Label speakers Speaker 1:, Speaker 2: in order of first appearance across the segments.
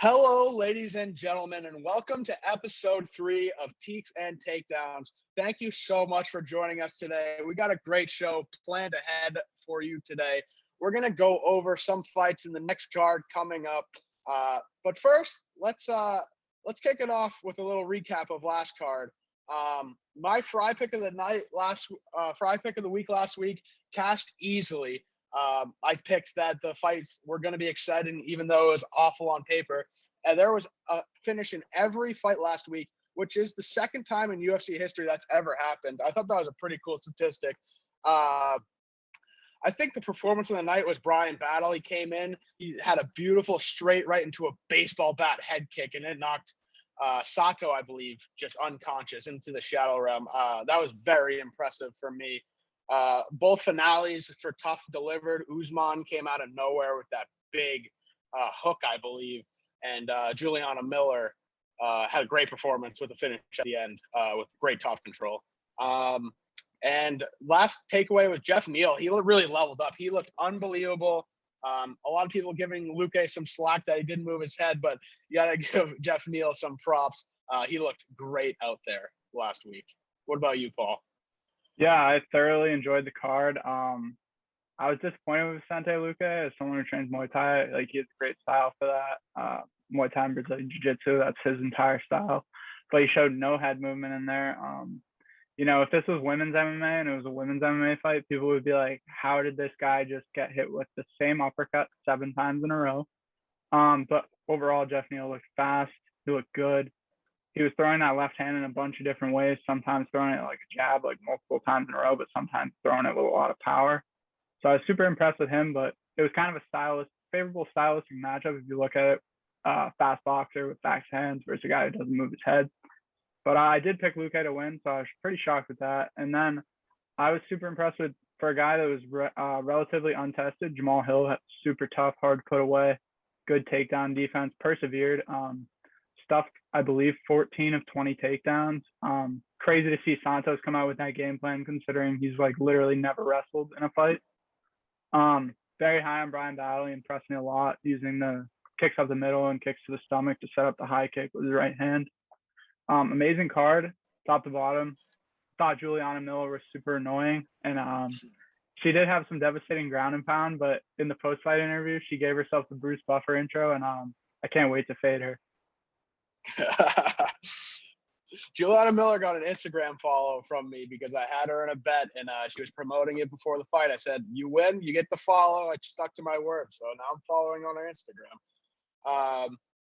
Speaker 1: Hello, ladies and gentlemen, and welcome to episode 3 of Teeks and Takedowns. Thank you so much for joining us today. We got a great show planned ahead for you today. We're going to go over some fights in the next card coming up. But first, let's kick it off with a little recap of last card. My fry pick of the week last week cashed easily. I picked that the fights were going to be exciting, even though it was awful on paper. And there was a finish in every fight last week, which is the second time in UFC history that's ever happened. I thought that was a pretty cool statistic. I think the performance of the night was Brian Battle. He came in, he had a beautiful straight right into a baseball bat head kick, and it knocked Sato, I believe, just unconscious into the shadow realm. That was very impressive for me. Both finales for Tough delivered. Usman came out of nowhere with that big hook, I believe, and Juliana Miller had a great performance with the finish at the end with great top control. And last takeaway was Jeff Neal. He really leveled up. He looked unbelievable. A lot of people giving Luque some slack that he didn't move his head, but you got to give Jeff Neal some props. He looked great out there last week. What about you, Paul?
Speaker 2: Yeah, I thoroughly enjoyed the card. I was disappointed with Vicente Luque as someone who trains Muay Thai. Like, he has a great style for that. Muay Thai and Brazilian Jiu-Jitsu, that's his entire style. But he showed no head movement in there. If this was women's MMA and it was a women's MMA fight, people would be like, how did this guy just get hit with the same uppercut 7 times in a row? But overall, Jeff Neal looked fast. He looked good. He was throwing that left hand in a bunch of different ways, sometimes throwing it like a jab, like multiple times in a row, but sometimes throwing it with a lot of power. So I was super impressed with him, but it was kind of a favorable stylistic matchup if you look at it. Fast boxer with fast hands versus a guy who doesn't move his head. But I did pick Luque to win, so I was pretty shocked with that. And then I was super impressed with, for a guy that was relatively untested, Jamal Hill, had super tough, hard to put away, good takedown defense, persevered. Stuffed, I believe, 14 of 20 takedowns. Crazy to see Santos come out with that game plan, considering he's like literally never wrestled in a fight. Very high on Brian Battle. He impressed me a lot, using the kicks up the middle and kicks to the stomach to set up the high kick with his right hand. Amazing card, top to bottom. Thought Juliana Miller was super annoying, and she did have some devastating ground and pound, but in the post-fight interview, she gave herself the Bruce Buffer intro, and I can't wait to fade her.
Speaker 1: Juliana Miller got an Instagram follow from me because I had her in a bet, and she was promoting it before the fight. I said, you win, you get the follow. I stuck to my word, so now I'm following on her Instagram.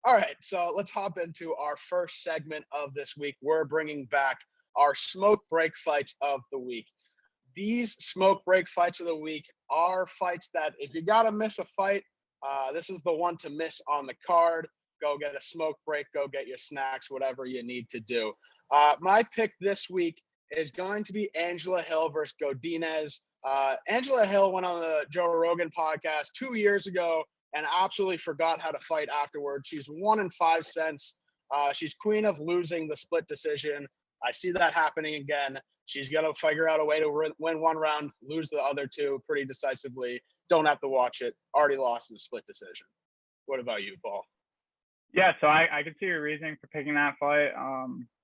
Speaker 1: All right, so let's hop into our first segment of this week. We're bringing back our smoke break fights of the week. These smoke break fights of the week are fights that if you got to miss a fight, this is the one to miss on the card. Go get a smoke break, go get your snacks, whatever you need to do. My pick this week is going to be Angela Hill versus Godinez. Angela Hill went on the Joe Rogan podcast 2 years ago and absolutely forgot how to fight afterwards. She's 1-5 since. She's queen of losing the split decision. I see that happening again. She's going to figure out a way to win one round, lose the other 2 pretty decisively. Don't have to watch it. Already lost in the split decision. What about you, Paul?
Speaker 2: Yeah, so I could see your reasoning for picking that fight.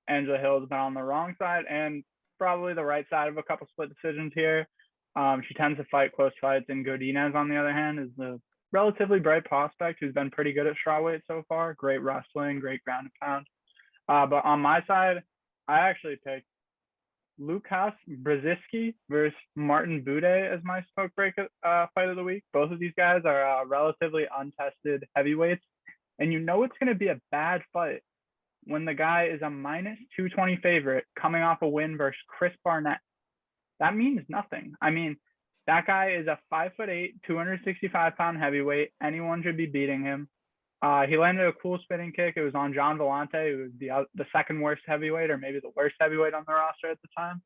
Speaker 2: Angela Hill's been on the wrong side and probably the right side of a couple split decisions here. She tends to fight close fights, and Godinez, on the other hand, is the relatively bright prospect who's been pretty good at strawweight so far. Great wrestling, great ground and pound. But on my side, I actually picked Lukas Brzezinski versus Martin Bude as my smoke break fight of the week. Both of these guys are relatively untested heavyweights. And you know it's going to be a bad fight when the guy is a -220 favorite coming off a win versus Chris Barnett. That means nothing. I mean, that guy is a 5'8", 265-pound heavyweight. Anyone should be beating him. He landed a cool spinning kick. It was on John Vellante, who was the second worst heavyweight, or maybe the worst heavyweight on the roster at the time.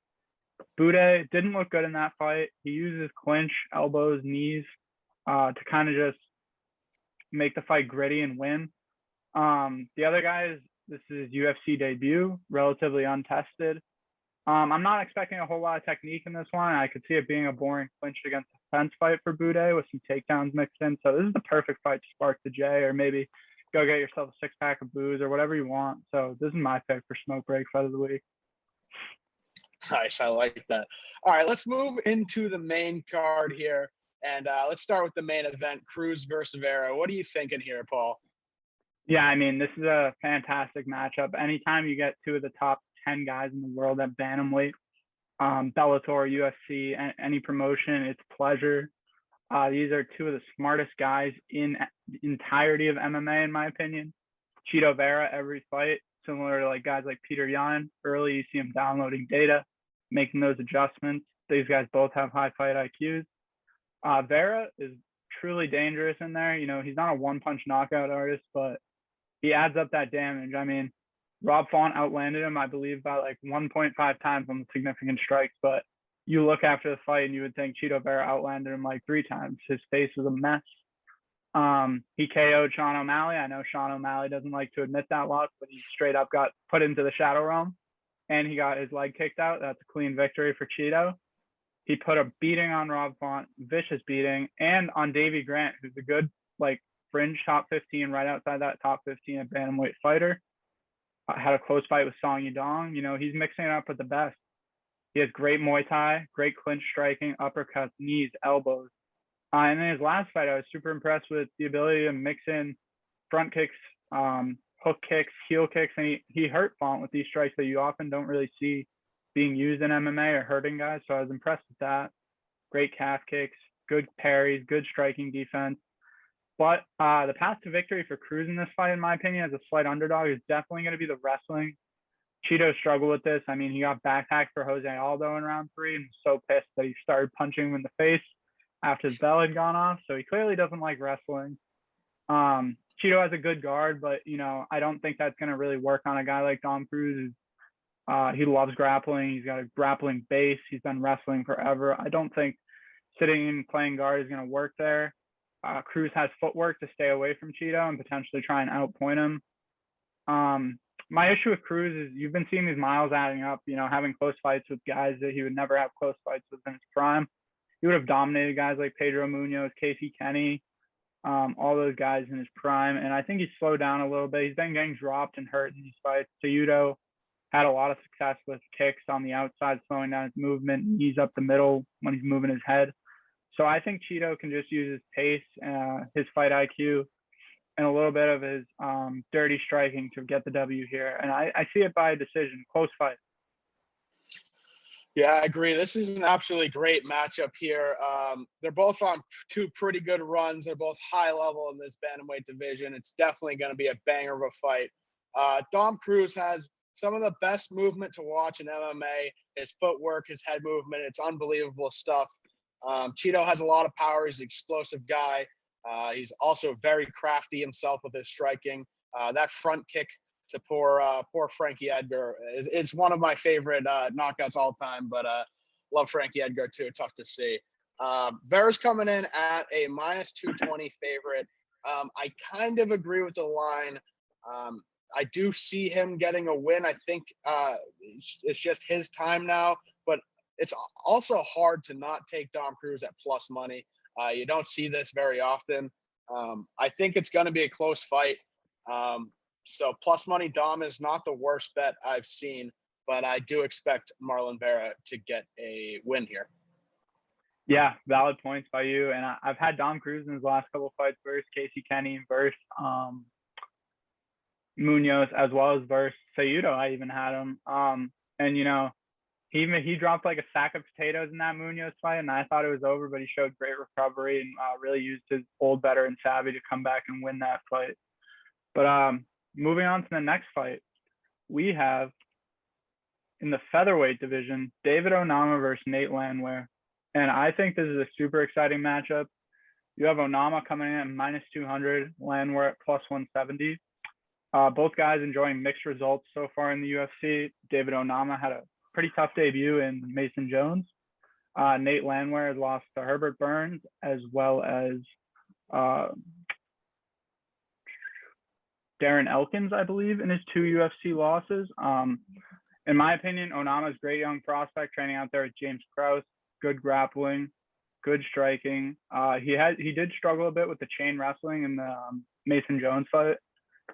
Speaker 2: Bude didn't look good in that fight. He uses clinch, elbows, knees to kind of just make the fight gritty and win. The other guys, this is UFC debut, relatively untested. I'm not expecting a whole lot of technique in this one. I could see it being a boring clinch against the fence fight for Bude with some takedowns mixed in. So this is the perfect fight to spark the J, or maybe go get yourself a 6-pack of booze or whatever you want. So this is my pick for smoke break fight of the week.
Speaker 1: Nice, I like that. All right, let's move into the main card here, and let's start with the main event: Cruz versus Vera. What are you thinking here, Paul?
Speaker 2: Yeah, I mean, this is a fantastic matchup. Anytime you get two of the top 10 guys in the world at bantamweight, Bellator, UFC, any promotion, it's a pleasure. These are two of the smartest guys in the entirety of MMA, in my opinion. Chito Vera, every fight, similar to like guys like Peter Yan. Early, you see him downloading data, making those adjustments. These guys both have high fight IQs. Vera is truly dangerous in there. You know, he's not a one-punch knockout artist, but he adds up that damage. I mean, Rob Font outlanded him, I believe, by like 1.5 times on the significant strikes. But you look after the fight and you would think Chito Vera outlanded him like 3 times. His face was a mess. He KO'd Sean O'Malley. I know Sean O'Malley doesn't like to admit that loss, but he straight up got put into the shadow realm and he got his leg kicked out. That's a clean victory for Chito. He put a beating on Rob Font, vicious beating, and on Davey Grant, who's a good like fringe top 15, right outside that top 15 at bantamweight fighter. Had a close fight with Song Yadong. You know, he's mixing it up with the best. He has great Muay Thai, great clinch striking, uppercuts, knees, elbows. And in his last fight, I was super impressed with the ability to mix in front kicks, hook kicks, heel kicks, and he hurt Font with these strikes that you often don't really see being used in MMA or hurting guys. So I was impressed with that. Great calf kicks, good parries, good striking defense. But the path to victory for Cruz in this fight, in my opinion, as a slight underdog, is definitely going to be the wrestling. Chito struggled with this. I mean, he got backpacked for Jose Aldo in round 3 and was so pissed that he started punching him in the face after his bell had gone off. So he clearly doesn't like wrestling. Chito has a good guard, but, you know, I don't think that's going to really work on a guy like Dom Cruz. He loves grappling. He's got a grappling base. He's been wrestling forever. I don't think sitting and playing guard is going to work there. Cruz has footwork to stay away from Chito and potentially try and outpoint him. My issue with Cruz is you've been seeing these miles adding up, you know, having close fights with guys that he would never have close fights with in his prime. He would have dominated guys like Pedro Munoz, Casey Kenny, all those guys in his prime. And I think he's slowed down a little bit. He's been getting dropped and hurt in these fights. Cejudo had a lot of success with kicks on the outside, slowing down his movement, knees up the middle when he's moving his head. So I think Chito can just use his pace, his fight IQ, and a little bit of his dirty striking to get the W here. And I see it by decision, close fight.
Speaker 1: Yeah, I agree. This is an absolutely great matchup here. They're both on 2 pretty good runs. They're both high level in this bantamweight division. It's definitely going to be a banger of a fight. Dom Cruz has some of the best movement to watch in MMA. His footwork, his head movement, it's unbelievable stuff. Chito has a lot of power. He's an explosive guy. He's also very crafty himself with his striking. That front kick to poor Frankie Edgar is one of my favorite knockouts all time, but love Frankie Edgar too. Tough to see. Vera's coming in at a -220 favorite. I kind of agree with the line. I do see him getting a win. I think it's just his time now, but it's also hard to not take Dom Cruz at plus money. You don't see this very often. I think it's going to be a close fight. So plus money Dom is not the worst bet I've seen, but I do expect Marlon Vera to get a win here.
Speaker 2: Yeah, valid points by you. And I've had Dom Cruz in his last couple of fights versus Casey Kenny, versus Munoz, as well as versus Cejudo. I even had him. And, you know, he dropped like a sack of potatoes in that Munoz fight, and I thought it was over, but he showed great recovery and really used his old veteran savvy to come back and win that fight. But moving on to the next fight, we have in the featherweight division, David Onama versus Nate Landwehr. And I think this is a super exciting matchup. You have Onama coming in at -200, Landwehr at +170. Both guys enjoying mixed results so far in the UFC. David Onama had a pretty tough debut in Mason Jones. Nate Landwehr has lost to Herbert Burns, as well as Darren Elkins, I believe, in his 2 UFC losses. In my opinion, Onama's great young prospect, training out there with James Krause. Good grappling, good striking. He did struggle a bit with the chain wrestling in the Mason Jones fight,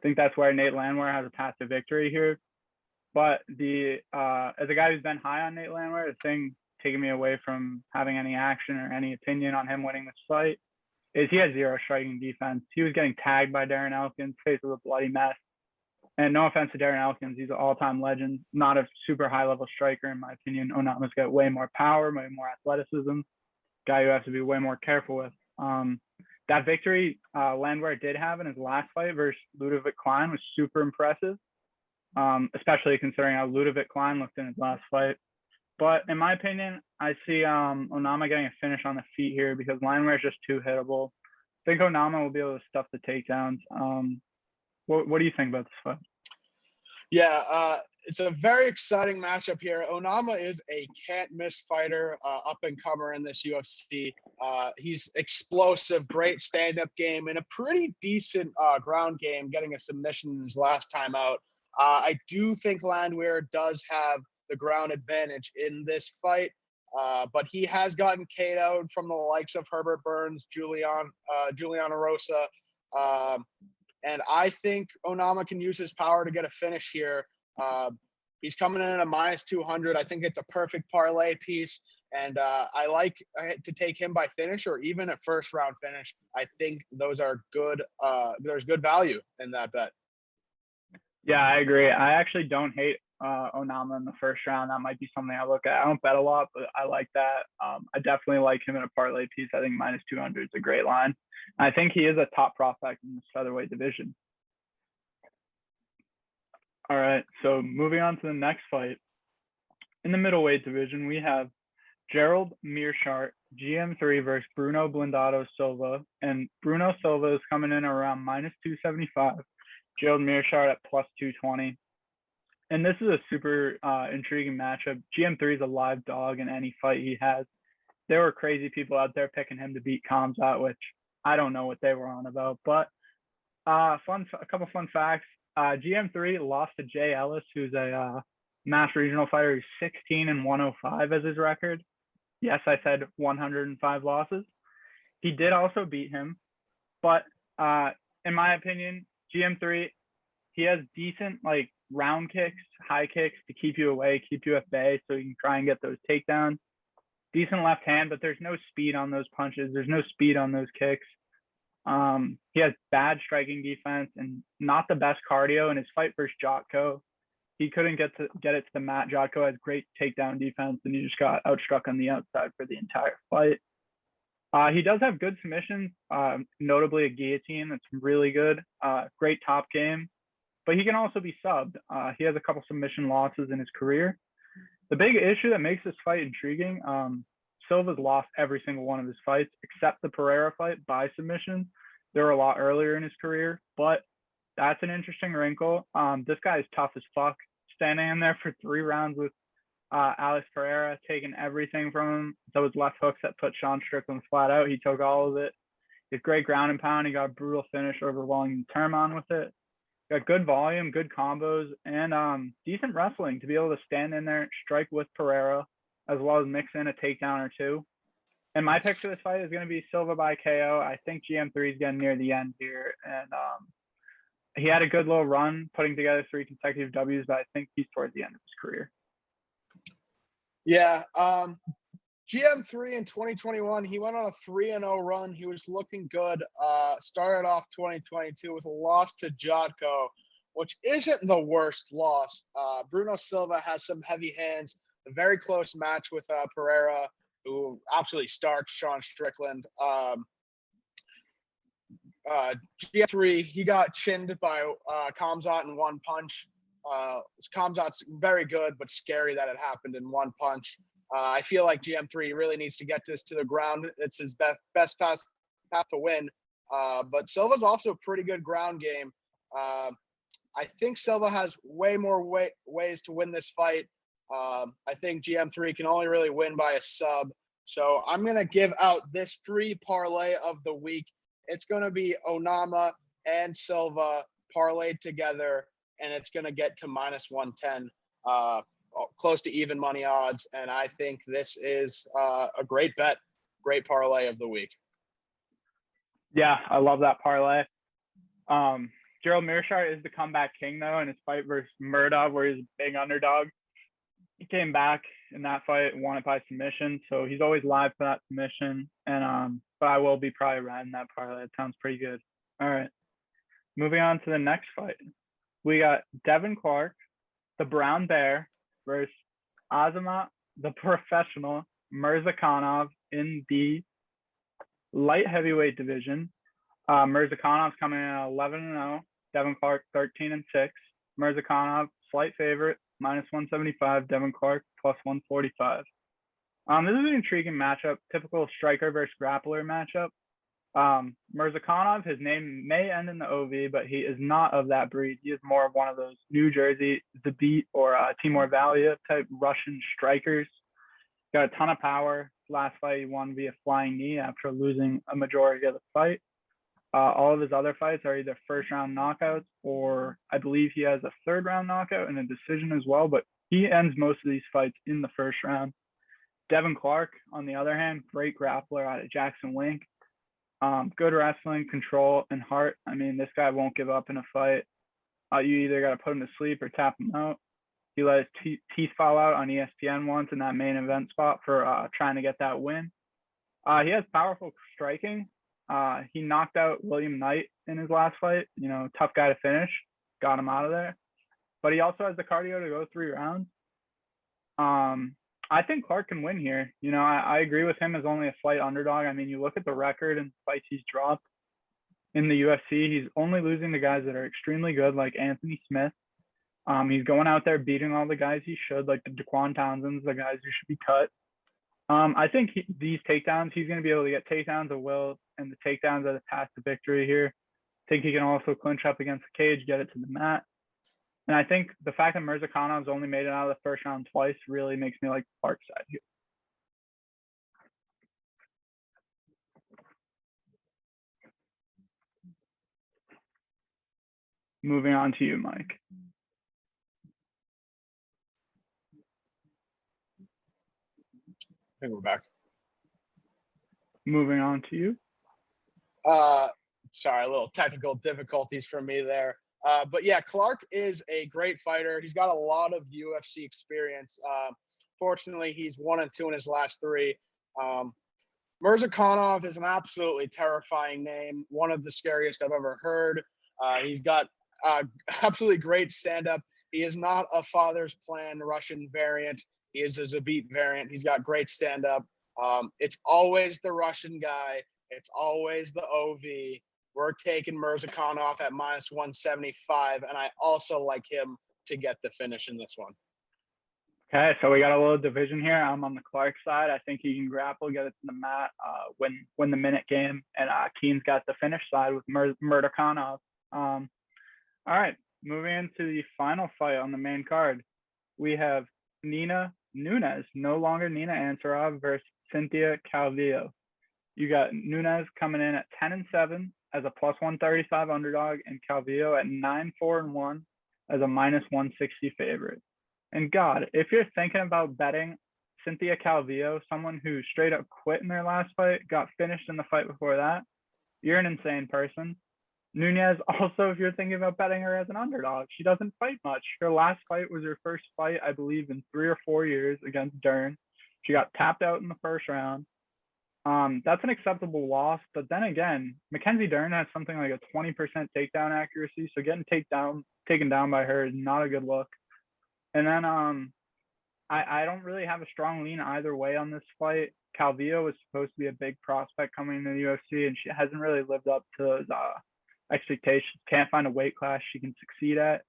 Speaker 2: think that's where Nate Landwehr has a path to victory here. But as a guy who's been high on Nate Landwehr, the thing taking me away from having any action or any opinion on him winning this fight is he has zero striking defense. He was getting tagged by Darren Elkins, face was a bloody mess. And no offense to Darren Elkins, he's an all-time legend, not a super high-level striker in my opinion. Onama's got way more power, way more athleticism, guy you have to be way more careful with. That victory Landwehr did have in his last fight versus Ludovic Klein was super impressive, especially considering how Ludovic Klein looked in his last fight. But in my opinion, I see Onama getting a finish on the feet here because Landwehr is just too hittable. I think Onama will be able to stuff the takedowns. What do you think about this fight?
Speaker 1: Yeah, it's a very exciting matchup here. Onama is a can't-miss fighter, up-and-comer in this UFC. He's explosive, great stand-up game, and a pretty decent ground game, getting a submission in his last time out. I do think Landwehr does have the ground advantage in this fight, but he has gotten KO'd from the likes of Herbert Burns, Juliana Rosa, and I think Onama can use his power to get a finish here. He's coming in at a -200. I think it's a perfect parlay piece, and I like to take him by finish or even a first-round finish. I think those are good. There's good value in that bet.
Speaker 2: Yeah, I agree. I actually don't hate Onama in the first round. That might be something I look at. I don't bet a lot, but I like that. I definitely like him in a parlay piece. I think -200 is a great line. I think he is a top prospect in this featherweight division. All right, so moving on to the next fight. In the middleweight division, we have Gerald Meerschaert, GM3 versus Bruno Blindado Silva. And Bruno Silva is coming in around -275. Gerald Meerschaert at +220. And this is a super intriguing matchup. GM3 is a live dog in any fight he has. There were crazy people out there picking him to beat Khamzat, which I don't know what they were on about. But a couple fun facts. GM3 lost to Jay Ellis, who's a mass regional fighter. He's 16-105 as his record. Yes, I said 105 losses. He did also beat him. But in my opinion, GM3, he has decent round kicks, high kicks to keep you away, keep you at bay so you can try and get those takedowns. Decent left hand, but there's no speed on those punches. There's no speed on those kicks. He has bad striking defense and not the best cardio. In his fight versus Jotko, he couldn't get it to the mat. Jotko has great takedown defense, and he just got outstruck on the outside for the entire fight. He does have good submissions, notably a guillotine that's really good. Great top game, but he can also be subbed. He has a couple submission losses in his career. The big issue that makes this fight intriguing, Silva's lost every single one of his fights except the Pereira fight by submission. They were a lot earlier in his career, but that's an interesting wrinkle. This guy is tough as fuck, standing in there for 3 rounds with Alex Pereira, taking everything from him. So his left hooks that put Sean Strickland flat out, he took all of it. He's great ground and pound. He got a brutal finish over Wellington Termon with it. Got good volume, good combos, and decent wrestling to be able to stand in there and strike with Pereira, as well as mix in a takedown or two. And my pick for this fight is going to be Silva by KO. I think GM3 is getting near the end here, and he had a good little run putting together 3 consecutive W's, but I think he's towards the end of his career.
Speaker 1: Yeah, GM3 in 2021, he went on a 3-0 run. He was looking good. Started off 2022 with a loss to Jotko, which isn't the worst loss. Bruno Silva has some heavy hands. A very close match with Pereira, who absolutely starched Sean Strickland. GM3, he got chinned by Khamzat in 1 punch. Khamzat's very good, but scary that it happened in 1 punch. I feel like GM3 really needs to get this to the ground. It's his best path to win. But Silva's also a pretty good ground game. I think Silva has way more ways to win this fight. I think GM3 can only really win by a sub. So I'm going to give out this free parlay of the week. It's going to be Onama and Silva parlayed together, and it's going to get to -110. Close to even money odds, and I think this is a great bet, great parlay of the week.
Speaker 2: Yeah, I love that parlay. Gerald Mearshart is the comeback king, though, in his fight versus Murdov, where he's a big underdog. He came back in that fight and won it by submission, so he's always live for that submission. And but I will be probably riding that parlay. That sounds pretty good. All right, moving on to the next fight. We got Devin Clark, the Brown Bear, versus Azamat, the professional Mirzakhanov in the light heavyweight division. Mirzakhanov's coming in at 11-0. Devin Clark 13-6. Mirzakhanov slight favorite, -175. Devin Clark +145. This is an intriguing matchup. Typical striker versus grappler matchup. Mirzakhanov, his name may end in the OV, but he is not of that breed. He is more of one of those New Jersey Zabit or Timur Valiev type Russian strikers. Got a ton of power. Last fight he won via flying knee after losing a majority of the fight. All of his other fights are either first round knockouts, or I believe he has a third round knockout and a decision as well, but he ends most of these fights in the first round. Devin Clark, on the other hand, great grappler out of Jackson Wink. Good wrestling, control, and heart. I mean, this guy won't give up in a fight. You either got to put him to sleep or tap him out. He let his teeth fall out on ESPN once in that main event spot for trying to get that win. He has powerful striking. He knocked out William Knight in his last fight. You know, tough guy to finish. Got him out of there. But he also has the cardio to go 3 rounds. I think Clark can win here. You know, I agree with him as only a slight underdog. I mean, you look at the record and fights he's dropped in the UFC, he's only losing to guys that are extremely good, like Anthony Smith. He's going out there beating all the guys he should, like the Daquan Townsends, the guys who should be cut. I think these takedowns, he's going to be able to get takedowns of will and the takedowns that have passed to victory here. I think he can also clinch up against the cage, get it to the mat. And I think the fact that Mirzakhanov's only made it out of the first round twice really makes me like Clark side here. Moving on to you, Mike.
Speaker 1: I think we're back.
Speaker 2: Moving on to you.
Speaker 1: Sorry, a little technical difficulties for me there. But yeah, Clark is a great fighter. He's got a lot of UFC experience. Fortunately, he's 1-2 in his last 3. Mirzakhanov is an absolutely terrifying name, one of the scariest I've ever heard. He's got absolutely great stand-up. He is not a Father's Plan Russian variant. He is a Zabit variant. He's got great stand-up. It's always the Russian guy. It's always the OV. We're taking Mirzakhanov at -175, and I also like him to get the finish in this one.
Speaker 2: Okay, so we got a little division here. I'm on the Clark side. I think he can grapple, get it to the mat, win the minute game, and Keen's got the finish side with Mirzakhanov. All right, moving into the final fight on the main card, we have Nina Nunes, no longer Nina Ansaroff, versus Cynthia Calvillo. You got Nunes coming in at 10-7 as a +135 underdog, and Calvillo at 9-4-1 as a -160 favorite. And God, if you're thinking about betting Cynthia Calvillo, someone who straight up quit in their last fight, got finished in the fight before that, you're an insane person. Nunes, also, if you're thinking about betting her as an underdog, she doesn't fight much. Her last fight was her first fight, I believe, in 3 or 4 years against Dern. She got tapped out in the first round. That's an acceptable loss, but then again, Mackenzie Dern has something like a 20% takedown accuracy, so getting taken down by her is not a good look. And then I don't really have a strong lean either way on this fight. Calvillo was supposed to be a big prospect coming into the UFC, and she hasn't really lived up to those expectations. Can't find a weight class she can succeed at.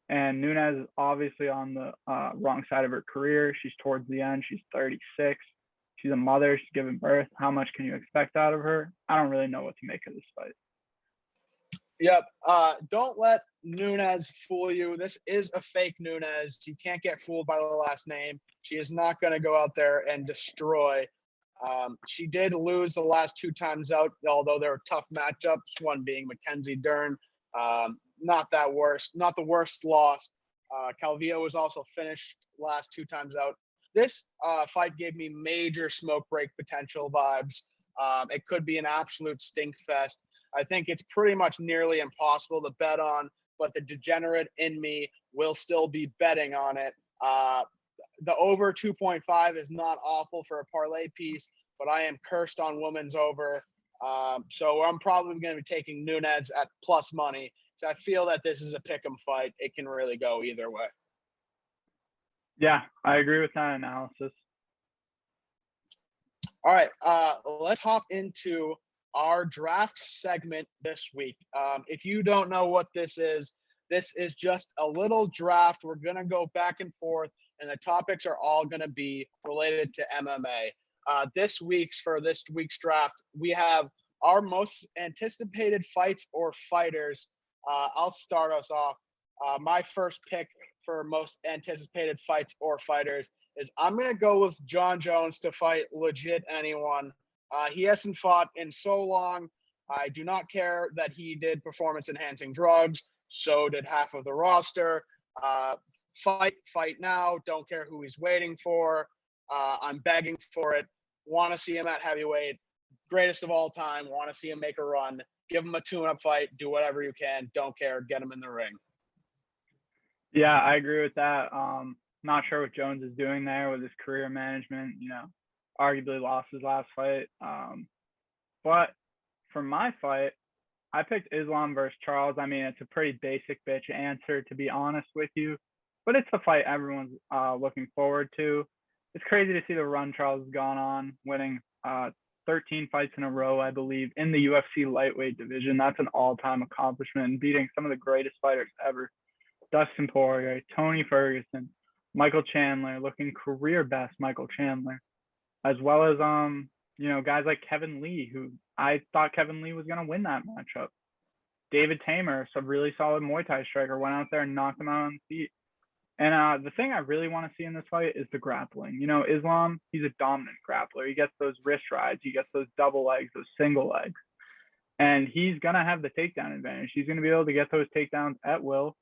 Speaker 2: And Nunes is obviously on the wrong side of her career. She's towards the end. She's 36. She's a mother. She's giving birth. How much can you expect out of her? I don't really know what to make of this fight.
Speaker 1: Yep. Don't let Nunes fool you. This is a fake Nunes. You can't get fooled by the last name. She is not going to go out there and destroy. She did lose the last 2 times out, although they were tough matchups, one being Mackenzie Dern. Not the worst loss. Calvillo was also finished last 2 times out. This fight gave me major smoke break potential vibes. It could be an absolute stink fest. I think it's pretty much nearly impossible to bet on, but the degenerate in me will still be betting on it. The over 2.5 is not awful for a parlay piece, but I am cursed on women's over. So I'm probably going to be taking Nunes at plus money. So I feel that this is a pick 'em fight. It can really go either way.
Speaker 2: Yeah, I agree with that analysis.
Speaker 1: All right, let's hop into our draft segment this week. If you don't know what this is just a little draft. We're going to go back and forth, and the topics are all going to be related to MMA. This week's draft, we have our most anticipated fights or fighters. I'll start us off. My first pick for most anticipated fights or fighters is I'm going to go with John Jones to fight legit anyone. He hasn't fought in so long. I do not care that he did performance-enhancing drugs. So did half of the roster. Fight now. Don't care who he's waiting for. I'm begging for it. Want to see him at heavyweight. Greatest of all time. Want to see him make a run. Give him a tune-up fight. Do whatever you can. Don't care. Get him in the ring.
Speaker 2: Yeah, I agree with that. Not sure what Jones is doing there with his career management. Arguably lost his last fight. But for my fight, I picked Islam versus Charles. I mean, it's a pretty basic bitch answer, to be honest with you, but it's the fight everyone's looking forward to. It's crazy to see the run Charles has gone on, winning 13 fights in a row, I believe, in the UFC lightweight division. That's an all-time accomplishment, and beating some of the greatest fighters ever. Dustin Poirier, Tony Ferguson, Michael Chandler, looking career best Michael Chandler, as well as guys like Kevin Lee, who I thought Kevin Lee was going to win that matchup. David Tamer, some really solid Muay Thai striker, went out there and knocked him out on the feet. And the thing I really want to see in this fight is the grappling. Islam, he's a dominant grappler. He gets those wrist rides. He gets those double legs, those single legs. And he's going to have the takedown advantage. He's going to be able to get those takedowns at will.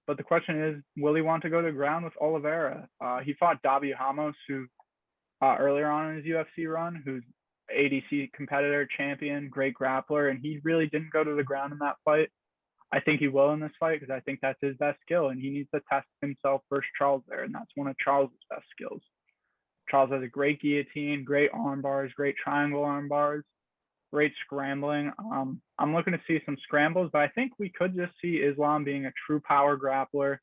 Speaker 2: But the question is, will he want to go to the ground with Oliveira? He fought Davi Ramos, who earlier on in his UFC run, who's ADC competitor, champion, great grappler, and he really didn't go to the ground in that fight. I think he will in this fight because I think that's his best skill, and he needs to test himself versus Charles there, and that's one of Charles' best skills. Charles has a great guillotine, great arm bars, great triangle arm bars, great scrambling. I'm looking to see some scrambles, but I think we could just see Islam being a true power grappler,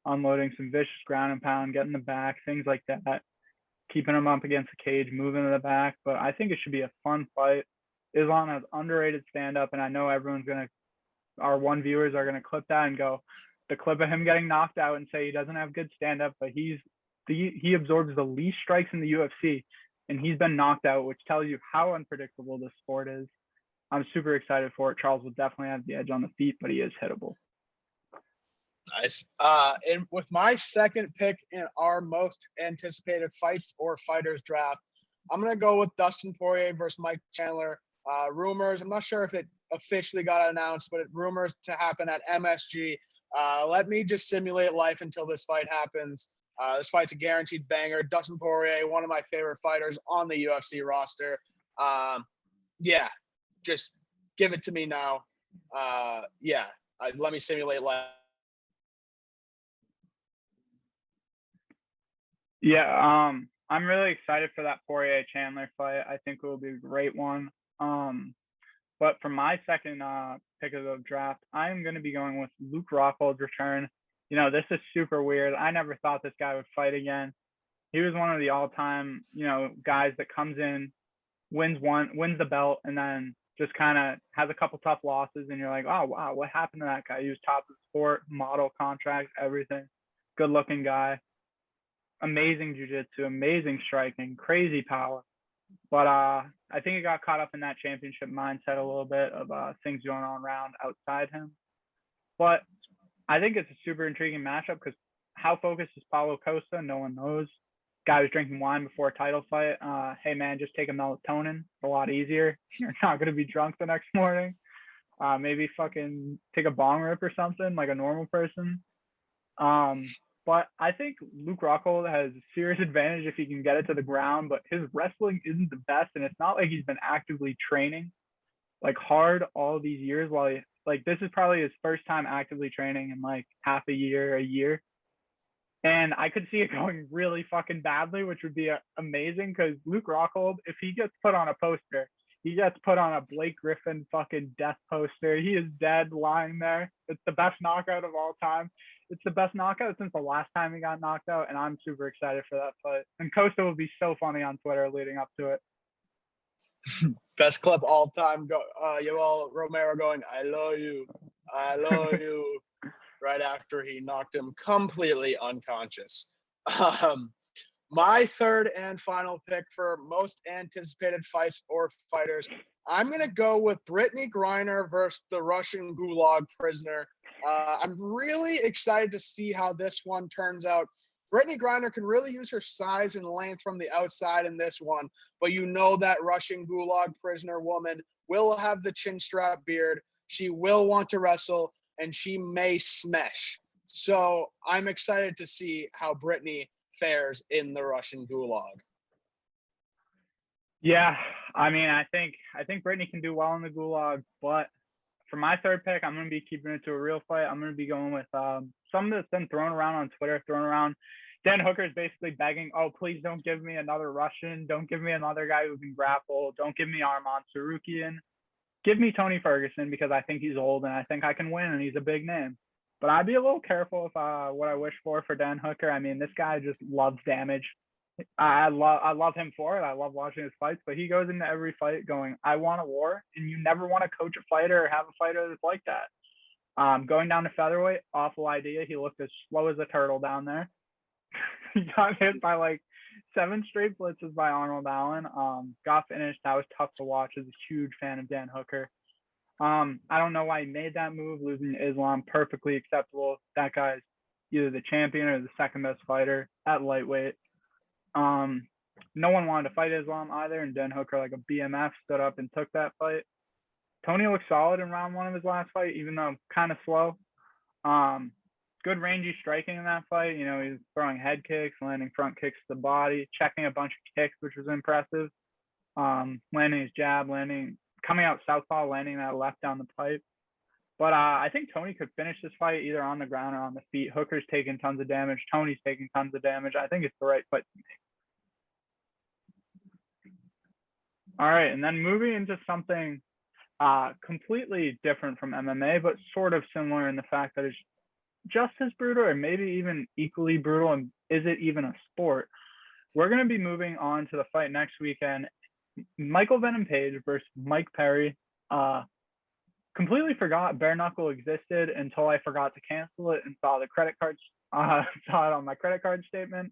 Speaker 2: unloading some vicious ground and pound, getting the back, things like that, keeping him up against the cage, moving to the back. But I think it should be a fun fight. Islam has underrated stand-up, and I know our one viewers are going to clip that and go, the clip of him getting knocked out and say he doesn't have good stand-up, but he absorbs the least strikes in the UFC, and he's been knocked out, which tells you how unpredictable this sport is. I'm super excited for it. Charles will definitely have the edge on the feet, but he is hittable.
Speaker 1: Nice. And with my second pick in our most anticipated fights or fighters draft, I'm going to go with Dustin Poirier versus Mike Chandler. Rumors, I'm not sure if it officially got announced, but rumors to happen at MSG. Let me just simulate life until this fight happens. This fight's a guaranteed banger. Dustin Poirier, one of my favorite fighters on the UFC roster. Yeah, just give it to me now. Let me simulate life.
Speaker 2: Yeah, I'm really excited for that Poirier Chandler fight. I think it will be a great one. But for my second pick of the draft, I'm going to be going with Luke Rockhold's return. This is super weird. I never thought this guy would fight again. He was one of the all-time, guys that comes in, wins the belt, and then just kind of has a couple tough losses, and you're like, oh, wow, what happened to that guy? He was top of the sport, model contract, everything. Good-looking guy. Amazing jiu-jitsu, amazing striking, crazy power. But I think he got caught up in that championship mindset a little bit of things going on around outside him. But I think it's a super intriguing matchup because how focused is Paulo Costa? No one knows. Guy was drinking wine before a title fight. Hey, man, just take a melatonin. It's a lot easier. You're not going to be drunk the next morning. Maybe fucking take a bong rip or something like a normal person. But I think Luke Rockhold has a serious advantage if he can get it to the ground, but his wrestling isn't the best, and it's not like he's been actively training. like hard all these years while he, like this is probably his first time actively training in like half a year. And I could see it going really fucking badly, which would be amazing because Luke Rockhold, if he gets put on a poster, he gets put on a Blake Griffin fucking death poster. He is dead lying there. It's the best knockout of all time. It's the best knockout since the last time he got knocked out, and I'm super excited for that fight. And Costa will be so funny on Twitter leading up to it.
Speaker 1: Best clip all time. Go, Yoel Romero going, I love you. Right after he knocked him completely unconscious. My third and final pick for most anticipated fights or fighters, I'm going to go with Brittany Griner versus the Russian Gulag prisoner. I'm really excited to see how this one turns out. Brittany Griner can really use her size and length from the outside in this one, but you know that Russian Gulag prisoner woman will have the chin strap beard. She will want to wrestle, and she may smash. So I'm excited to see how Brittany fares in the Russian Gulag.
Speaker 2: Yeah, I mean, I think Brittany can do well in the Gulag, but for my third pick, I'm going to be keeping it to a real fight. I'm going to be going with something that's been thrown around on Twitter, Dan Hooker is basically begging, oh, please don't give me another Russian. Don't give me another guy who can grapple. Don't give me Arman Tsarukyan. Give me Tony Ferguson because I think he's old and I think I can win and he's a big name. But I'd be a little careful if what I wish for Dan Hooker. I mean, this guy just loves damage. I love him for it. I love watching his fights, but he goes into every fight going, I want a war, and you never want to coach a fighter or have a fighter that's like that. Going down to featherweight, awful idea. He looked as slow as a turtle down there. He got hit by like 7 straight blitzes by Arnold Allen. Got finished. That was tough to watch. As a huge fan of Dan Hooker. I don't know why he made that move, losing to Islam. Perfectly acceptable. That guy's either the champion or the second best fighter at lightweight. No one wanted to fight Islam either, and Dan Hooker, like a BMF, stood up and took that fight. Tony looked solid in round 1 of his last fight, even though kind of slow. Good rangy striking in that fight. You know, he was throwing head kicks, landing front kicks to the body, checking a bunch of kicks, which was impressive. Landing his jab, coming out southpaw, landing that left down the pipe. But I think Tony could finish this fight either on the ground or on the feet. Hooker's taking tons of damage. Tony's taking tons of damage. I think it's the right fight to make. All right, and then moving into something completely different from MMA, but sort of similar in the fact that it's just as brutal or maybe even equally brutal, and is it even a sport? We're going to be moving on to the fight next weekend. Michael Venom Page versus Mike Perry. Completely forgot bare knuckle existed until I forgot to cancel it and saw the credit cards, saw it on my credit card statement.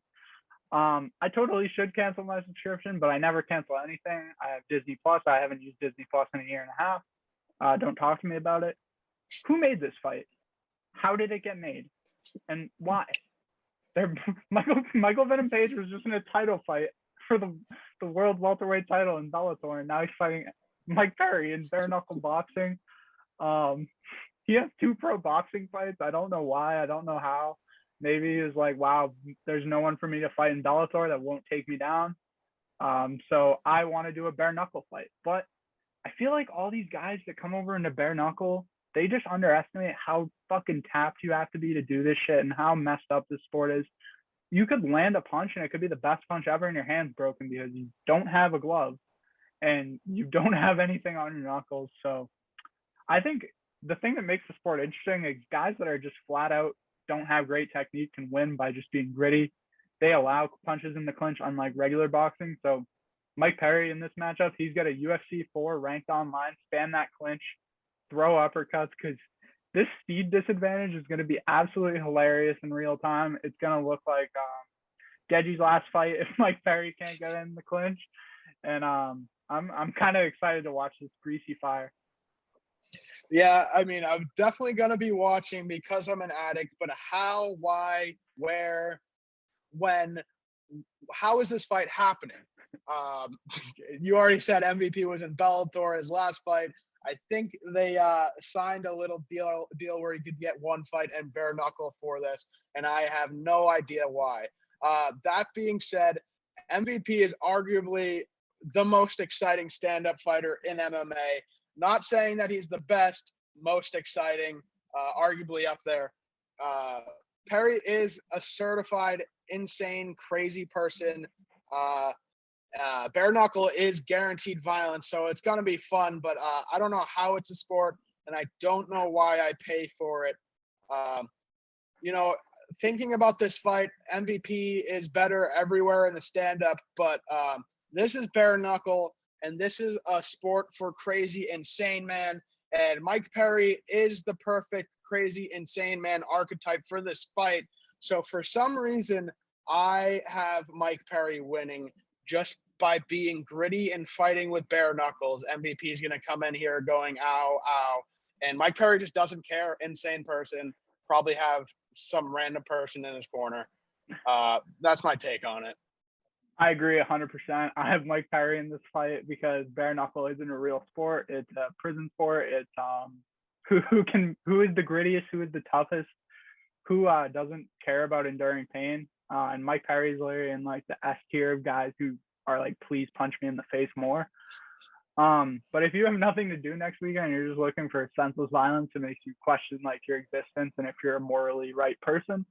Speaker 2: I totally should cancel my subscription, but I never cancel anything. I have Disney Plus. I haven't used Disney Plus in a year and a half. Don't talk to me about it. Who made this fight? How did it get made? And why? Michael Venom Page was just in a title fight for the world welterweight title in Bellator, and now he's fighting Mike Perry in bare knuckle boxing. He has 2 pro boxing fights. I don't know why. I don't know how. Maybe he was like, wow, there's no one for me to fight in Bellator that won't take me down. So I want to do a bare knuckle fight. But I feel like all these guys that come over into bare knuckle, they just underestimate how fucking tapped you have to be to do this shit and how messed up this sport is. You could land a punch and it could be the best punch ever and your hand's broken because you don't have a glove and you don't have anything on your knuckles. So I think the thing that makes the sport interesting is guys that are just flat out don't have great technique can win by just being gritty. They allow punches in the clinch unlike regular boxing. So Mike Perry in this matchup, he's got a UFC 4 ranked online, spam that clinch, throw uppercuts, because this speed disadvantage is going to be absolutely hilarious in real time. It's going to look like Geji's last fight if Mike Perry can't get in the clinch. And I'm kind of excited to watch this greasy fire.
Speaker 1: Yeah, I mean, I'm definitely going to be watching because I'm an addict, but how, why, where, when, how is this fight happening? You already said MVP was in Bellator, his last fight. I think they signed a little deal where he could get 1 fight and bare knuckle for this, and I have no idea why. That being said, MVP is arguably the most exciting stand-up fighter in MMA. Not saying that he's the best, most exciting, arguably up there. Perry is a certified insane, crazy person. Bare knuckle is guaranteed violence, so it's gonna be fun. But I don't know how it's a sport, and I don't know why I pay for it. You know, thinking about this fight, MVP is better everywhere in the stand-up, but this is bare knuckle, and this is a sport for crazy, insane man. And Mike Perry is the perfect crazy, insane man archetype for this fight. So for some reason, I have Mike Perry winning just by being gritty and fighting with bare knuckles. MVP is going to come in here going, ow, ow. And Mike Perry just doesn't care. Insane person. Probably have some random person in his corner. That's my take on it.
Speaker 2: I agree 100%. I have Mike Perry in this fight because bare knuckle isn't a real sport. It's a prison sport. It's who is the grittiest, who is the toughest, who doesn't care about enduring pain. And Mike Perry's literally in like the S tier of guys who are like, please punch me in the face more. But if you have nothing to do next weekend and you're just looking for senseless violence that makes you question like your existence and if you're a morally right person,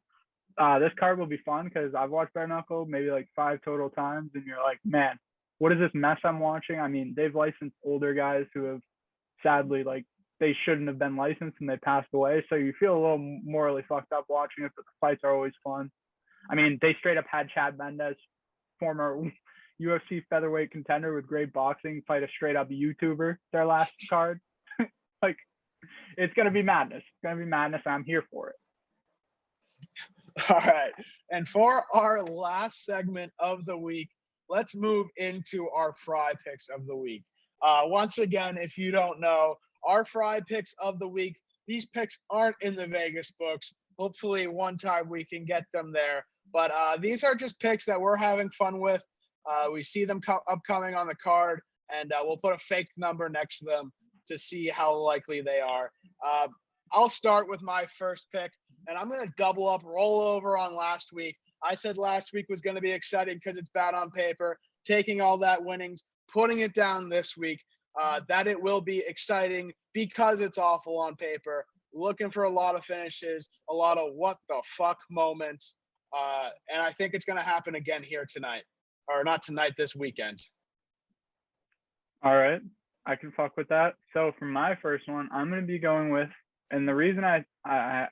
Speaker 2: this card will be fun because I've watched bare knuckle maybe like 5 total times, and you're like, man, what is this mess I'm watching? I mean, they've licensed older guys who have sadly like they shouldn't have been licensed and they passed away, so you feel a little morally fucked up watching it. But the fights are always fun. I mean, they straight up had Chad Mendes, former UFC featherweight contender with great boxing, fight a straight up YouTuber their last card. Like, it's gonna be madness. It's gonna be madness. I'm here for it.
Speaker 1: All right. And for our last segment of the week, let's move into our fry picks of the week. Once again, if you don't know, our fry picks of the week, these picks aren't in the Vegas books. Hopefully one time we can get them there. But these are just picks that we're having fun with. We see them upcoming on the card, and we'll put a fake number next to them to see how likely they are. I'll start with my first pick, and I'm going to double up, roll over on last week. I said last week was going to be exciting because it's bad on paper, taking all that winnings, putting it down this week, that it will be exciting because it's awful on paper, looking for a lot of finishes, a lot of what the fuck moments, and I think it's going to happen again here tonight. Or not tonight, this weekend.
Speaker 2: All right. I can fuck with that. So for my first one, I'm going to be going with, and the reason I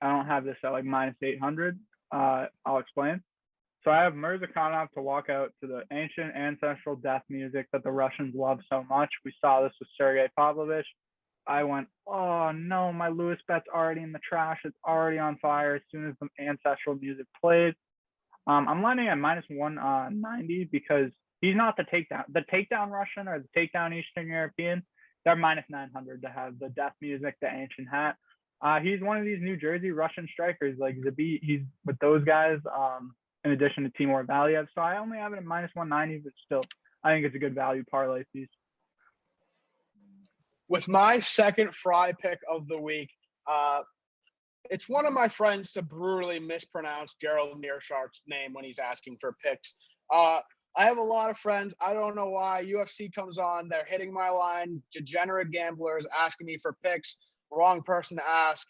Speaker 2: don't have this at like -800, I'll explain. So I have Mirzakhanov to walk out to the ancient ancestral death music that the Russians love so much. We saw this with Sergey Pavlovich. I went, oh no, my Lewis bet's already in the trash. It's already on fire as soon as the ancestral music played. I'm landing at -190 because he's not the takedown Russian or the takedown Eastern European. They're -900 to have the death music, the ancient hat. He's one of these New Jersey Russian strikers like Zabit. He's with those guys in addition to Timur Valiev. So I only have it at -190, but still, I think it's a good value parlay piece.
Speaker 1: With my second fry pick of the week, it's one of my friends to brutally mispronounce Gerald Mearshart's name when he's asking for picks. I have a lot of friends. I don't know why. UFC comes on. They're hitting my line. Degenerate gamblers asking me for picks. Wrong person to ask.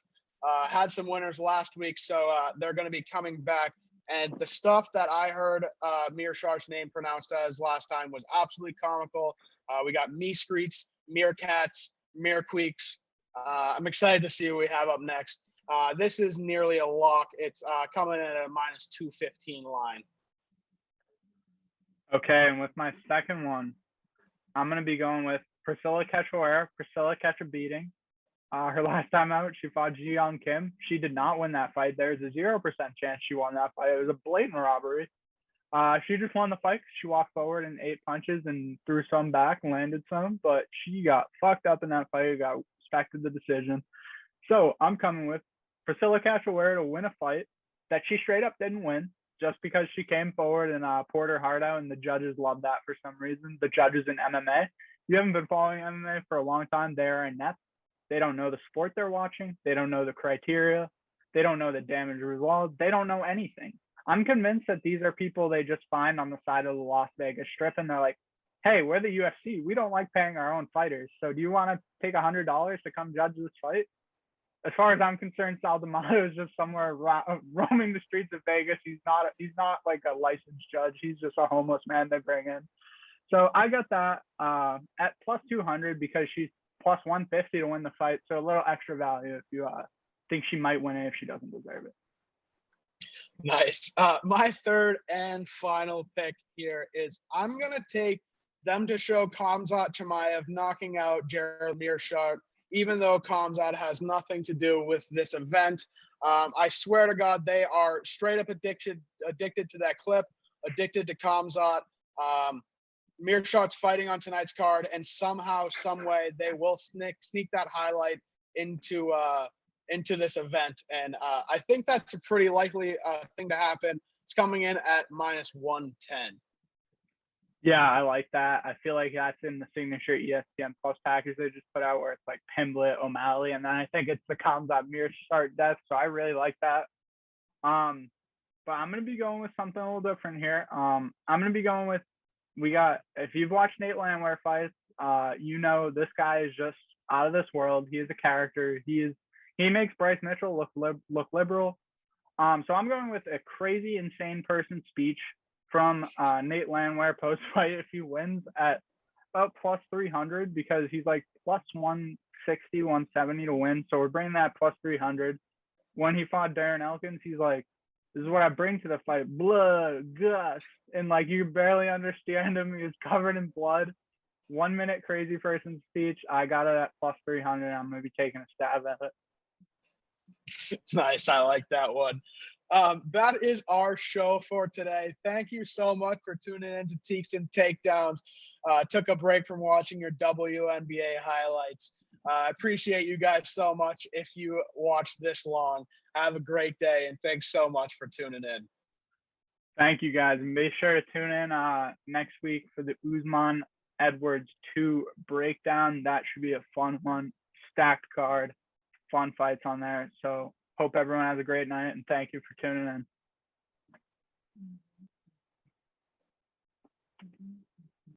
Speaker 1: Had some winners last week, so they're going to be coming back. And the stuff that I heard Mearshart's name pronounced as last time was absolutely comical. We got Meescreets, Meerkats, Meerqueeks. I'm excited to see what we have up next. This is nearly a lock. It's coming in at a -215 line.
Speaker 2: Okay, and with my second one, I'm going to be going with Priscilla Cachoeira. Priscilla catch a beating. Her last time out, she fought Ji Young Kim. She did not win that fight. There's a 0% chance she won that fight. It was a blatant robbery. She just won the fight. She walked forward and 8 punches and threw some back, landed some, but she got fucked up in that fight, got respected the decision. So I'm coming with Priscilla Cachoeira to win a fight that she straight up didn't win just because she came forward and poured her heart out, and the judges love that for some reason. The judges in MMA, you haven't been following MMA for a long time, they are inept. They don't know the sport they're watching. They don't know the criteria. They don't know the damage result. They don't know anything. I'm convinced that these are people they just find on the side of the Las Vegas Strip, and they're like, hey, we're the UFC. We don't like paying our own fighters. So do you want to take $100 to come judge this fight? As far as I'm concerned, Saldamato is just somewhere roaming the streets of Vegas. He's not like a licensed judge. He's just a homeless man they bring in. So I got that at plus 200 because she's plus 150 to win the fight. So a little extra value if you think she might win it if she doesn't deserve it.
Speaker 1: Nice. My third and final pick here is I'm going to take them to show Khamzat Chimaev knocking out Gerald Meerschaert, even though Khamzat has nothing to do with this event. I swear to God, they are straight up addicted to that clip, addicted to Khamzat. Meerschaert's fighting on tonight's card, and somehow, some way, they will sneak that highlight into this event. And I think that's a pretty likely thing to happen. It's coming in at minus 110.
Speaker 2: Yeah, I like that. I feel like that's in the signature ESPN Plus package they just put out, where it's like Pimblett, O'Malley, and then I think it's the Khamzat Meerschaert death. So I really like that. But I'm gonna be going with something a little different here. I'm gonna be going with if you've watched Nate Landwehr fights, you know this guy is just out of this world. He is a character. He makes Bryce Mitchell look liberal. So I'm going with a crazy, insane person speech from Nate Landwehr post-fight if he wins at about plus 300, because he's like plus 160, 170 to win. So we're bringing that plus 300. When he fought Darren Elkins, he's like, this is what I bring to the fight: blood, guts. And like, you barely understand him. He was covered in blood. 1 minute crazy person speech. I got it at plus 300. I'm going to be taking a stab at it.
Speaker 1: Nice. I like that one. That is our show for today. Thank you so much for tuning in to Teeks and Takedowns. Took a break from watching your WNBA highlights. I appreciate you guys so much. If you watched this long, have a great day, and thanks so much for tuning in.
Speaker 2: Thank you, guys. And be sure to tune in next week for the Usman Edwards 2 breakdown. That should be a fun one. Stacked card, fun fights on there. So hope everyone has a great night, and thank you for tuning in.